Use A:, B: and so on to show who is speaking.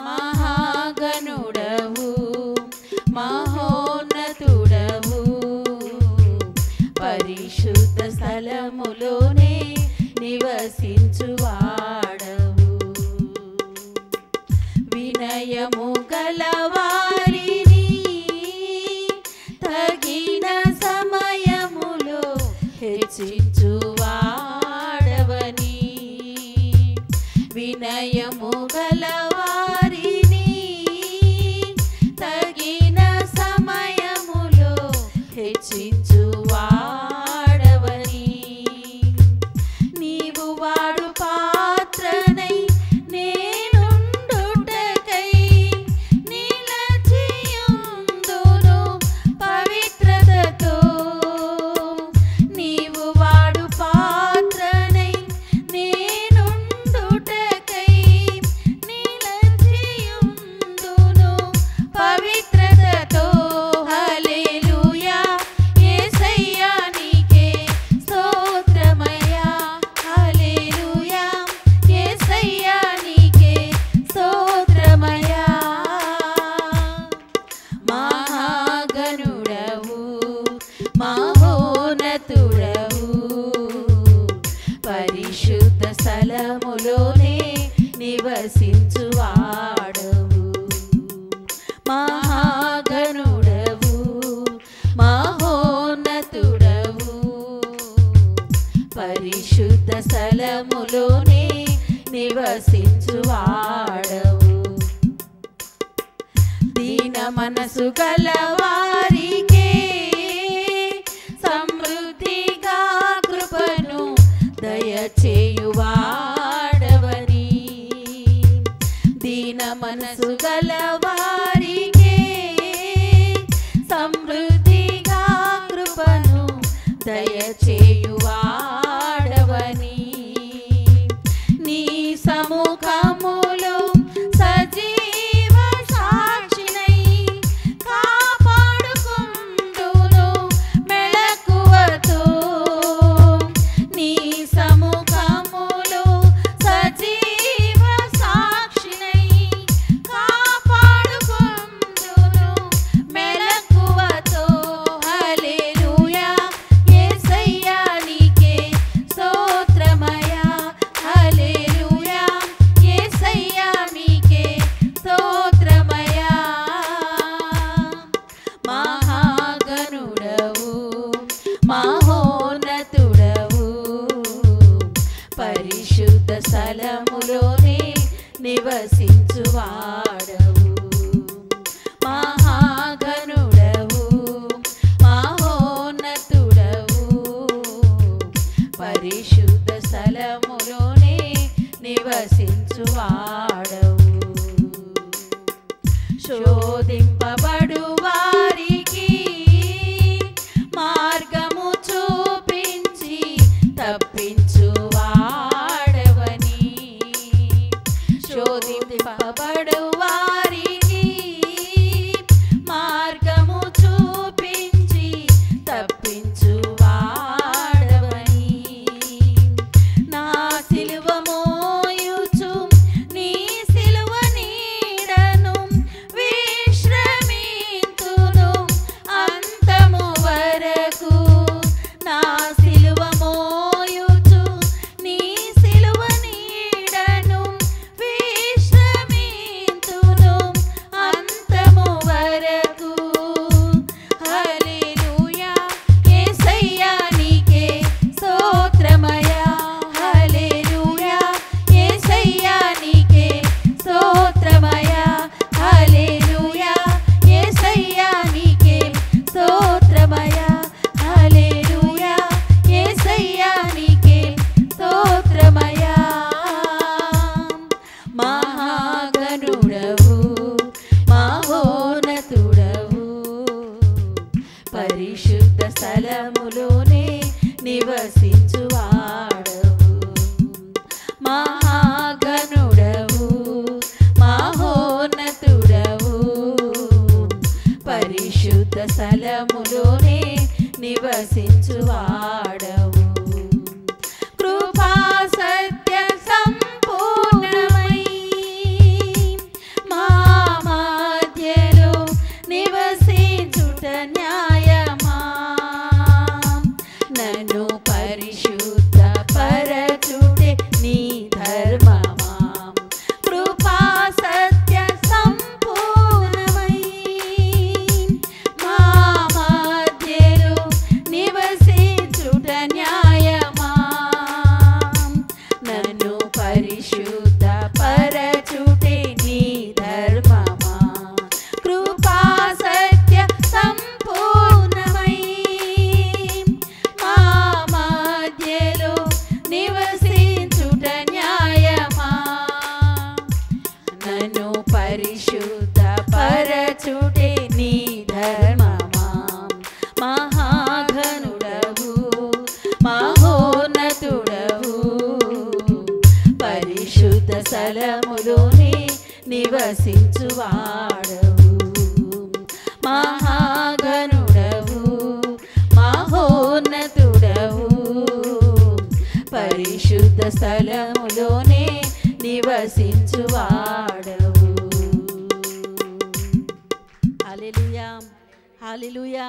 A: మహాగణుడవు మహోన్నతుడవు పరిశుద్ధ స్థలములోనే నివసించువాడవు వినయము గలవారిని తగిన సమయములో హెచ్చించువాడవని వినయము గలవారిని తగిన సమయములో హెచ్చించువాడవని నీవు వాడు పాత్రనై నేనుండుటకై నిలచియుందును పవిత్రతతో నీవు వాడు పాత్రనై నేనుండుటకై నిలచియుందును పవిత్రతతో హల్లెలూయా యేసయ్యా నీకే స్తోత్రమయ్యా హల్లెలూయా యేసయ్యా నీకే స్తోత్రమయ్యా మహాగణుడవు మహోన్నతుడవు పరిశుద్ధ స్థలములోనే నివసించువాడవు మహాగణుడవు మహోన్నతుడవు పరిశుద్ధ స్థలములోనే నివసించువాడవు దీన మనసు గలవారికే సమృద్ధిగా కృపను దయచేయువాడవని దీన మనసు గలవారికే సమృద్ధిగా కృపను దయచేయువాడవని నీ సముఖములో సజీవ సాక్షినై కాపాడుకుందును మెలకువతో నీ సముఖములో సజీవ సాక్షినై కాపాడుకుందును మెలకువతో హల్లెలూయా యేసయ్యా నీకే స్తోత్రమయ్యా హల్లెలూయా యేసయ్యా నీకే స్తోత్రమయ్యా మహాగణుడవు మహోన్నతుడవు పరిశుద్ధ స్థలములోనే నివసించువాడవు మహాగణుడవు మహోన్నతుడవు పరిశుద్ధ స్థలములోనే నివసించువాడవు శోధింపబడు వారికి మార్గము చూపించి తప్పించువాడవని శోధింపబడు వారికి మార్గము చూపించి తప్పించువాడవని నా సిలువ మోయుచు నీ సిలువ నీడను విశ్రమింతును అంతము వరకు నా సిలువ మోయుచు నీ సిలువ నీడను విశ్రమింతును అంతము వరకు హల్లెలూయా యేసయ్యా నీకే స్తోత్రమయ్యా హల్లెలూయా యేసయ్యా నీకే స్తోత్రమయ్యా హల్లెలూయా యేసయ్యా నీకే స్తోత్రమయ్యా హల్లెలూయా యేసయ్యా నీకే స్తోత్రమయ్యా మహాగణుడవు మహోన్నతుడవు పరిశుద్ధ స్థలములోనే నివసించువాడవు మహాగణుడవు మహోన్నతుడవు పరిశుద్ధ స్థలములోనే నివసించువాడవు కృపా సత్య సంపూర్ణమై నన్ను పరిశుద్ధ పరచుటే నీ ధర్మమా మహాఘనుడవు మహోన్నతుడవు పరిశుద్ధ స్థలములోనే నివసించువాడవు మహాఘనుడవు మహోన్నతుడవు పరిశుద్ధ స్థలములోనే నివసించువాడవు. హల్లెలూయా హల్లెలూయా.